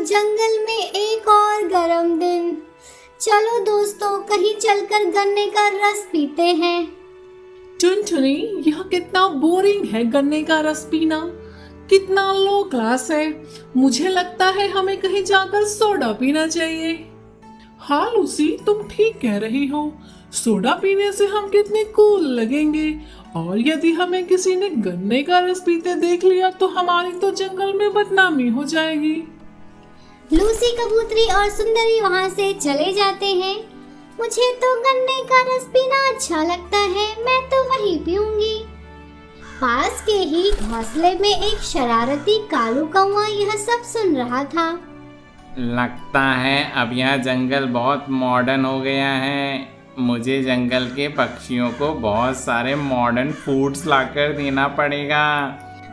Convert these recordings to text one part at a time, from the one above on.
जंगल में एक और गर्म दिन। चलो दोस्तों, कहीं चलकर गन्ने का रस पीते हैं। टुनटुनी, यह कितना बोरिंग है गन्ने का रस पीना। कितना लो क्लास है। मुझे लगता है हमें कहीं जाकर सोडा पीना चाहिए। हाँ लूसी, तुम ठीक कह रही हो। सोडा पीने से हम कितने कूल लगेंगे। और यदि हमें किसी ने गन्ने का रस पीते देख लिया तो हमारी तो जंगल में बदनामी हो जाएगी। लूसी कबूतरी और सुंदरी वहाँ से चले जाते हैं। मुझे तो गन्ने का रस पीना अच्छा लगता है, मैं तो वही पीऊंगी। पास के ही घोंसले में एक शरारती कालू कौवा यह सब सुन रहा था। लगता है अब यह जंगल बहुत मॉडर्न हो गया है। मुझे जंगल के पक्षियों को बहुत सारे मॉडर्न फूड्स लाकर देना पड़ेगा।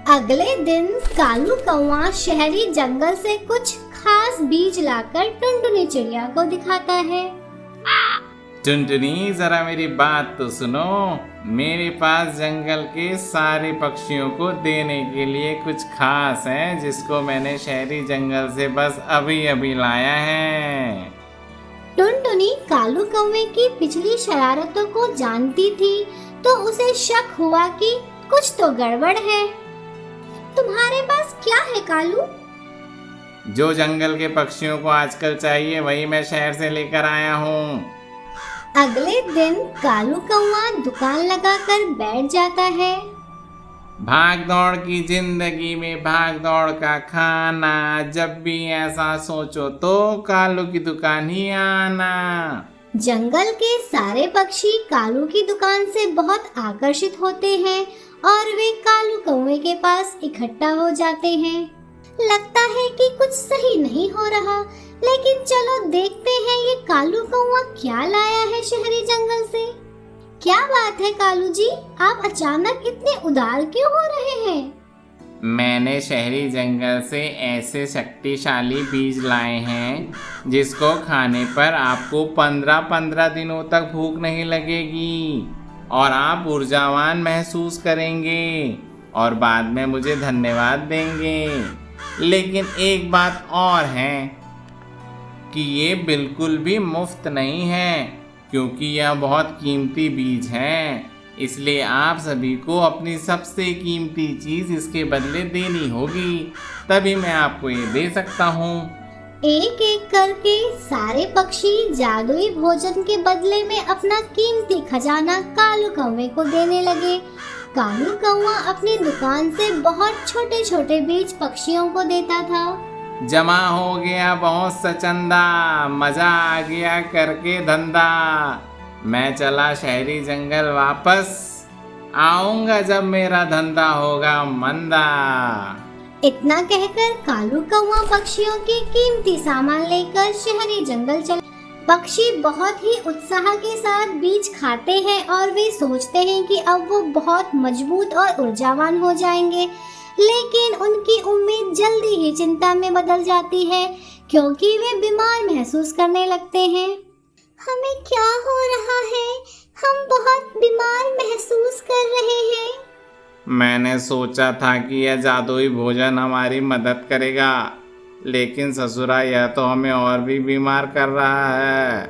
अगले दिन कालू कौवा शहरी जंगल से कुछ खास बीज लाकर टुनटुनी चिड़िया को दिखाता है। टुनटुनी, जरा मेरी बात तो सुनो। मेरे पास जंगल के सारे पक्षियों को देने के लिए कुछ खास है, जिसको मैंने शहरी जंगल से बस अभी अभी लाया है। टुनटुनी कालू कौवे की पिछली शरारतों को जानती थी, तो उसे शक हुआ कि कुछ तो गड़बड़ है। तुम्हारे पास क्या है कालू? जो जंगल के पक्षियों को आजकल चाहिए वही मैं शहर से लेकर आया हूँ। अगले दिन कालू कौवा दुकान लगाकर बैठ जाता है। भाग दौड़ की जिंदगी में भाग दौड़ का खाना, जब भी ऐसा सोचो तो कालू की दुकान ही आना। जंगल के सारे पक्षी कालू की दुकान से बहुत आकर्षित होते हैं और वे कालू कौवे के पास इकट्ठा हो जाते हैं। लगता है कि कुछ सही नहीं हो रहा, लेकिन चलो देखते हैं ये कालू कौवा क्या लाया है शहरी जंगल से। क्या बात है कालू जी, आप अचानक इतने उदार क्यों हो रहे हैं? मैंने शहरी जंगल से ऐसे शक्तिशाली बीज लाए हैं जिसको खाने पर आपको 15-15 दिनों तक भूख नहीं लगेगी और आप ऊर्जावान महसूस करेंगे और बाद में मुझे धन्यवाद देंगे। लेकिन एक बात और है कि ये बिल्कुल भी मुफ्त नहीं है, क्योंकि यह बहुत कीमती बीज है। इसलिए आप सभी को अपनी सबसे कीमती चीज़ इसके बदले देनी होगी, तभी मैं आपको ये दे सकता हूँ। एक एक करके सारे पक्षी जादुई भोजन के बदले में अपना कीमती खजाना कालू कौवे को देने लगे। कालू कौवा अपनी दुकान से बहुत छोटे छोटे बीज पक्षियों को देता था। जमा हो गया बहुत सा चंदा, मजा आ गया करके धंधा। मैं चला शहरी जंगल, वापस आऊंगा जब मेरा धंधा होगा मंदा। इतना कहकर कालू कौवा पक्षियों के कीमती सामान लेकर शहरी जंगल चला। पक्षी बहुत ही उत्साह के साथ बीज खाते हैं और वे सोचते हैं कि अब वो बहुत मजबूत और ऊर्जावान हो जाएंगे, लेकिन उनकी उम्मीद जल्दी ही चिंता में बदल जाती है, क्योंकि वे बीमार महसूस करने लगते हैं। हमें क्या हो रहा है? हम बहुत बीमार महसूस कर रहे हैं। मैंने सोचा था कि यह जादुई भोजन हमारी मदद करेगा, लेकिन ससुरा यह तो हमें और भी बीमार कर रहा है।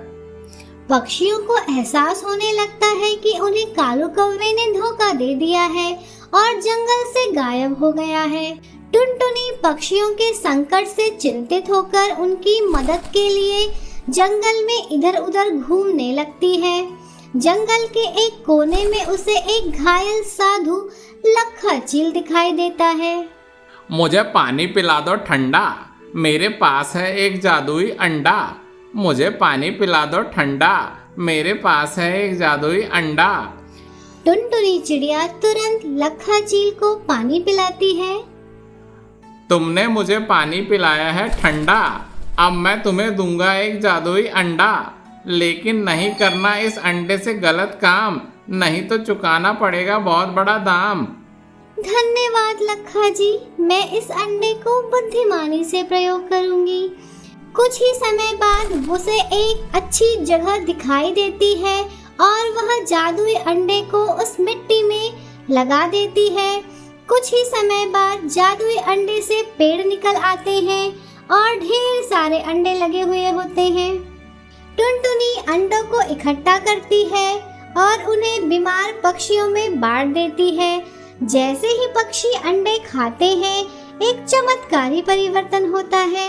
पक्षियों को एहसास होने लगता है कि उन्हें कालू कौवे ने धोखा दे दिया है और जंगल से गायब हो गया है। टुनटुनी पक्षियों के संकट से चिंतित होकर उनकी मदद के लिए जंगल में इधर उधर घूमने लगती है। जंगल के एक कोने में उसे एक घायल साधु लखा चील दिखाई देता है। मुझे पानी पिला दो ठंडा, मेरे पास है एक जादुई अंडा। मुझे पानी पिला दो ठंडा, मेरे पास है एक जादुई अंडा। टुनटुनी चिड़िया तुरंत लखा चील को पानी पिलाती है। तुमने मुझे पानी पिलाया है ठंडा, अब मैं तुम्हें दूंगा एक जादुई अंडा। लेकिन नहीं करना इस अंडे से गलत काम, नहीं तो चुकाना पड़ेगा बहुत बड़ा दाम। धन्यवाद लखा जी, मैं इस अंडे को बुद्धिमानी से प्रयोग करूंगी। कुछ ही समय बाद उसे एक अच्छी जगह दिखाई देती है और वह जादुई अंडे को उस मिट्टी में लगा देती है। कुछ ही समय बाद जादुई अंडे से पेड़ निकल आते हैं और ढेर सारे अंडे लगे हुए होते हैं। टुनटुनी अंडों को इकट्ठा करती है और उन्हें बीमार पक्षियों में बांट देती है। जैसे ही पक्षी अंडे खाते हैं, एक चमत्कारी परिवर्तन होता है।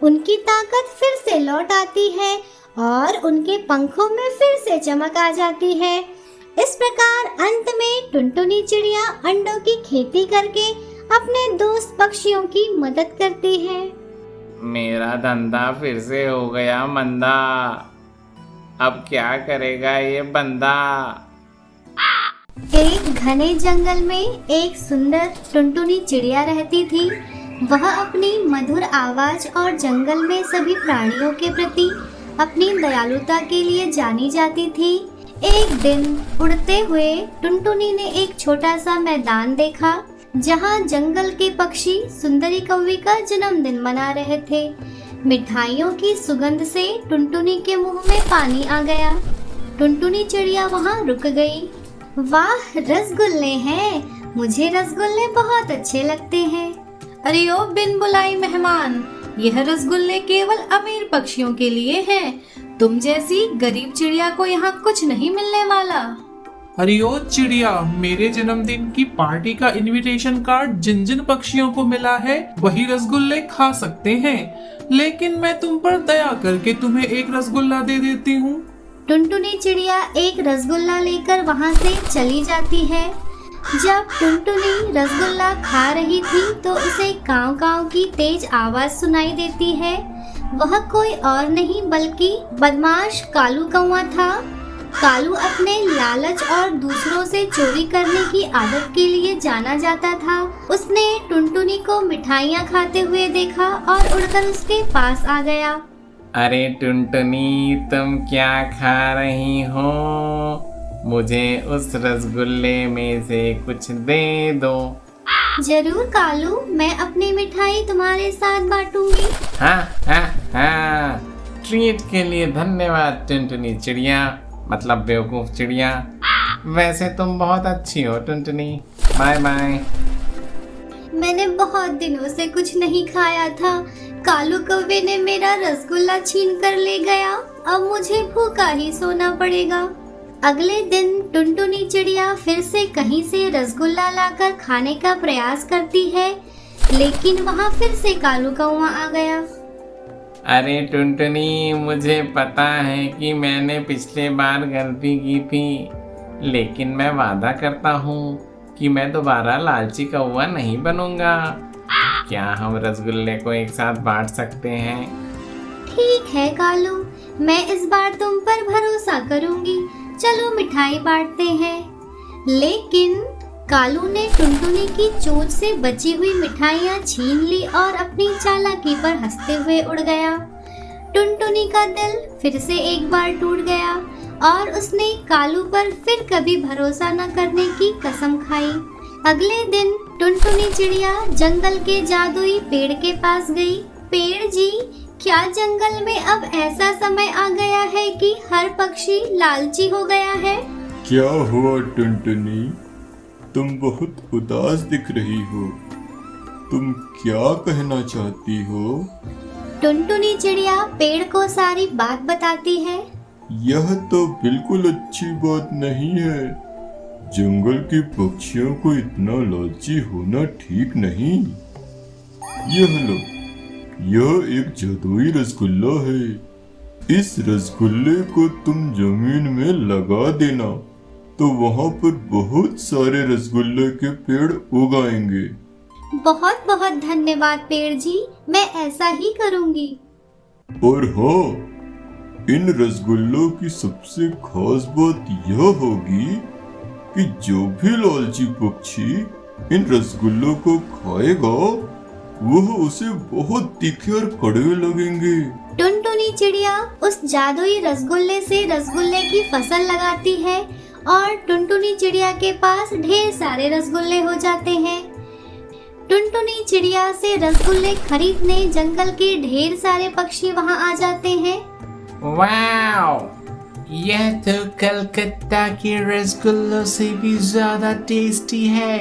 उनकी ताकत फिर से लौट आती है और उनके पंखों में फिर से चमक आ जाती है। इस प्रकार अंत में टुनटुनी चिड़िया अंडों की खेती करके अपने दोस्त पक्षियों की मदद करती है। मेरा धंधा फिर से हो गया मंदा। अब क्या करेगा ये बंदा? एक घने जंगल में एक सुंदर टुनटुनी चिड़िया रहती थी। वह अपनी मधुर आवाज और जंगल में सभी प्राणियों के प्रति अपनी दयालुता के लिए जानी जाती थी। एक दिन उड़ते हुए टुनटुनी ने एक छोटा सा मैदान देखा, जहां जंगल के पक्षी सुंदरी कौवी का जन्मदिन मना रहे थे। मिठाइयों की सुगंध से टुनटुनी के मुंह में पानी आ गया। टुनटुनी चिड़िया वहां रुक गई। वाह, रसगुल्ले हैं। मुझे रसगुल्ले बहुत अच्छे लगते हैं। अरे ओ बिन बुलाई मेहमान, यह रसगुल्ले केवल अमीर पक्षियों के लिए हैं। तुम जैसी गरीब चिड़िया को यहाँ कुछ नहीं मिलने वाला। अरे ओ चिड़िया, मेरे जन्मदिन की पार्टी का इनविटेशन कार्ड जिन जिन पक्षियों को मिला है वही रसगुल्ले खा सकते हैं, लेकिन मैं तुम पर दया करके तुम्हें एक रसगुल्ला दे देती हूँ। टुनटुनी चिड़िया एक रसगुल्ला लेकर वहाँ से चली जाती है। जब टुनटुनी रसगुल्ला खा रही थी तो उसे काव काव की तेज आवाज सुनाई देती है। वह कोई और नहीं बल्कि बदमाश कालू कौवा था। कालू अपने लालच और दूसरों से चोरी करने की आदत के लिए जाना जाता था। उसने टुनटुनी को मिठाइयाँ खाते हुए देखा और उड़कर उसके पास आ गया। अरे टुनटुनी, तुम क्या खा रही हो? मुझे उस रसगुल्ले में से कुछ दे दो। जरूर कालू, मैं अपनी मिठाई तुम्हारे साथ बांटूंगी। हाँ, ट्रीट के लिए धन्यवाद टुनटुनी चिड़िया, मतलब बेवकूफ चिड़िया। वैसे तुम बहुत अच्छी हो टुनटुनी। Bye bye. मैंने बहुत दिनों से कुछ नहीं खाया था। कालू कौवे ने मेरा रसगुल्ला छीन कर ले गया। अब मुझे भूखा ही सोना पड़ेगा। अगले दिन टुनटुनी चिड़िया फिर से कहीं से रसगुल्ला लाकर खाने का प्रयास करती है, लेकिन वहाँ फिर से कालू कौवा आ गया। अरे टुनटुनी, मुझे पता है कि मैंने पिछले बार गलती की थी, लेकिन मैं वादा करता हूँ कि मैं दोबारा लालची कौवा नहीं बनूंगा। क्या हम रसगुल्ले को एक साथ बांट सकते हैं? ठीक है कालू, मैं इस बार तुम पर भरोसा करूंगी। चलो मिठाई बांटते हैं। लेकिन कालू ने टुनटुनी की चोंच से बची हुई मिठाइयाँ छीन ली और अपनी चालाकी पर हंसते हुए उड़ गया। टुनटुनी का दिल फिर से एक बार टूट गया और उसने कालू पर फिर कभी भरोसा न करने की कसम खाई। अगले दिन टुनटुनी चिड़िया जंगल के जादुई पेड़ के पास गई। पेड़ जी, क्या जंगल में अब ऐसा समय आ गया है कि हर पक्षी लालची हो गया है? क्या हुआ टुनटुनी? तुम बहुत उदास दिख रही हो। तुम क्या कहना चाहती हो? टुनटुनी चिड़िया पेड़ को सारी बात बताती है। यह तो बिल्कुल अच्छी बात नहीं है। जंगल के पक्षियों को इतना लालची होना ठीक नहीं। यह लो, यह एक जादुई रसगुल्ला है। इस रसगुल्ले को तुम जमीन में लगा देना तो वहाँ पर बहुत सारे रसगुल्ले के पेड़ उगाएंगे। बहुत बहुत धन्यवाद पेड़ जी, मैं ऐसा ही करूँगी। और हाँ, इन रसगुल्लों की सबसे खास बात यह होगी कि जो भी लालची पक्षी इन रसगुल्लों को खाएगा वह उसे बहुत तीखे और कड़वे लगेंगे। टुनटुनी चिड़िया उस जादुई रसगुल्ले से रसगुल्ले की फसल लगाती है और टुनटुनी चिड़िया के पास ढेर सारे रसगुल्ले हो जाते हैं। टुनटुनी चिड़िया से रसगुल्ले खरीदने जंगल के ढेर सारे पक्षी वहाँ आ जाते हैं। वाओ, यह तो कलकत्ता के रसगुल्लों से भी ज्यादा टेस्टी है।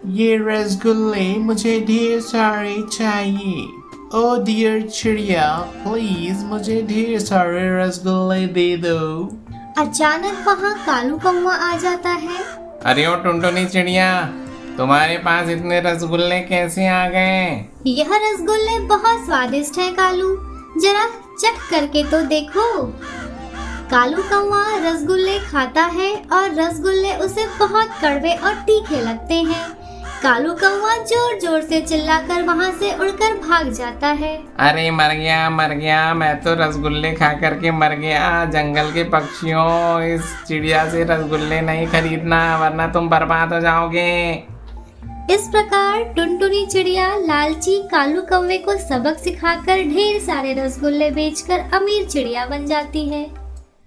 ये रसगुल्ले मुझे ढेर सारे चाहिए। ओ डियर चिड़िया, प्लीज मुझे ढेर सारे रसगुल्ले दे दो। अचानक वहाँ कालू कौवा आ जाता है। अरे ओ टुनटुनी चिड़िया, तुम्हारे पास इतने रसगुल्ले कैसे आ गए? यह रसगुल्ले बहुत स्वादिष्ट हैं कालू, जरा चख करके तो देखो। कालू कौवा रसगुल्ले खाता है और रसगुल्ले उसे बहुत कड़वे और तीखे लगते हैं। कालू कौवा जोर जोर से चिल्लाकर वहाँ से उड़कर भाग जाता है। अरे मर गया, मैं तो रसगुल्ले खा करके मर गया। जंगल के पक्षियों, इस चिड़िया से रसगुल्ले नहीं खरीदना वरना तुम बर्बाद हो जाओगे। इस प्रकार टुनटुनी चिड़िया लालची कालू कौवे को सबक सिखाकर ढेर सारे रसगुल्ले बेचकर अमीर चिड़िया बन जाती है।